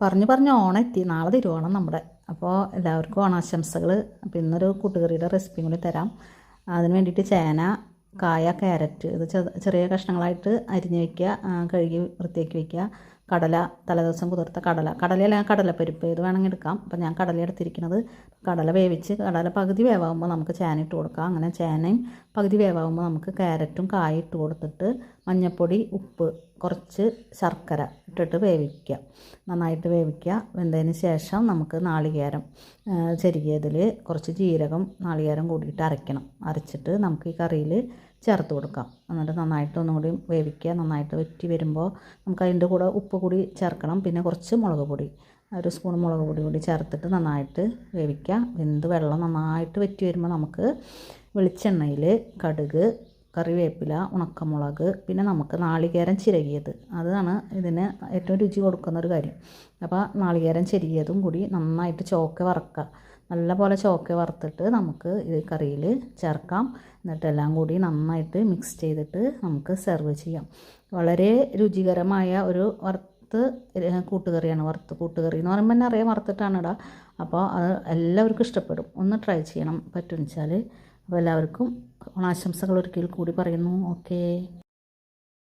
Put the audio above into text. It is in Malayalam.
പറഞ്ഞ് ഓണമെത്തി, നാളെ തിരുവോണം നമ്മുടെ. അപ്പോൾ എല്ലാവർക്കും ഓണാശംസകൾ. അപ്പോൾ ഇന്നൊരു കൂട്ടുകറിയുടെ റെസിപ്പിയും കൂടി തരാം. അതിന് വേണ്ടിയിട്ട് ചേന, കായ, ക്യാരറ്റ് ഇത് ചെറിയ കഷ്ണങ്ങളായിട്ട് അരിഞ്ഞ് വയ്ക്കുക, കഴുകി വൃത്തിയാക്കി വയ്ക്കുക. കടല, തലേദിവസം കുതിർത്ത കടലയല്ല കടലപ്പരിപ്പ് ഇത് വേണമെങ്കിൽ എടുക്കാം. അപ്പോൾ ഞാൻ കടല എടുത്തിരിക്കുന്നത്. കടല വേവിച്ച് കടല പകുതി വേവാകുമ്പോൾ നമുക്ക് ചേന ഇട്ട് കൊടുക്കാം. അങ്ങനെ ചേനയും പകുതി വേവാകുമ്പോൾ നമുക്ക് ക്യാരറ്റും കായ ഇട്ട് കൊടുത്തിട്ട് മഞ്ഞൾപ്പൊടി, ഉപ്പ്, കുറച്ച് ശർക്കര ഇട്ടിട്ട് വേവിക്കുക. നന്നായിട്ട് വേവിക്കുക. വെന്തതിന് ശേഷം നമുക്ക് നാളികേരം ചെരുകിയതിൽ കുറച്ച് ജീരകം, നാളികേരം കൂടിയിട്ട് അരയ്ക്കണം. അരച്ചിട്ട് നമുക്ക് ഈ കറിയിൽ ചേർത്ത് കൊടുക്കാം. എന്നിട്ട് നന്നായിട്ട് ഒന്നുകൂടി വേവിക്കുക. നന്നായിട്ട് വറ്റി വരുമ്പോൾ നമുക്ക് അതിൻ്റെ കൂടെ ഉപ്പ് കൂടി ചേർക്കണം. പിന്നെ കുറച്ച് മുളക് പൊടി, ഒരു സ്പൂൺ മുളക് പൊടി കൂടി ചേർത്തിട്ട് നന്നായിട്ട് വേവിക്കുക. വെന്ത് വെള്ളം നന്നായിട്ട് വറ്റി വരുമ്പോൾ നമുക്ക് വെളിച്ചെണ്ണയിൽ കടുക്, കറിവേപ്പില, ഉണക്കമുളക്, പിന്നെ നമുക്ക് നാളികേരം ചിരകിയത്, അതാണ് ഇതിന് ഏറ്റവും രുചി കൊടുക്കുന്നൊരു കാര്യം. അപ്പോൾ നാളികേരം ചിരകിയതും കൂടി നന്നായിട്ട് ചോക്ക വറക്കുക. നല്ലപോലെ ചോക്ക വറുത്തിട്ട് നമുക്ക് ഇത് കറിയിൽ ചേർക്കാം. എന്നിട്ടെല്ലാം കൂടി നന്നായിട്ട് മിക്സ് ചെയ്തിട്ട് നമുക്ക് സെർവ് ചെയ്യാം. വളരെ രുചികരമായ ഒരു കൂട്ടുകറിയാണ്. വറുത്ത് കൂട്ടുകറി എന്ന് പറയുമ്പോൾ തന്നെ അറിയാം വറുത്തിട്ടാണ് ഇടുക. അപ്പോൾ അത് എല്ലാവർക്കും ഇഷ്ടപ്പെടും. ഒന്ന് ട്രൈ ചെയ്യണം പറ്റുമെന്ന് വെച്ചാൽ. അപ്പോൾ എല്ലാവർക്കും ഓണാശംസകൾ ഒരിക്കൽ കൂടി പറയുന്നു. ഓക്കേ.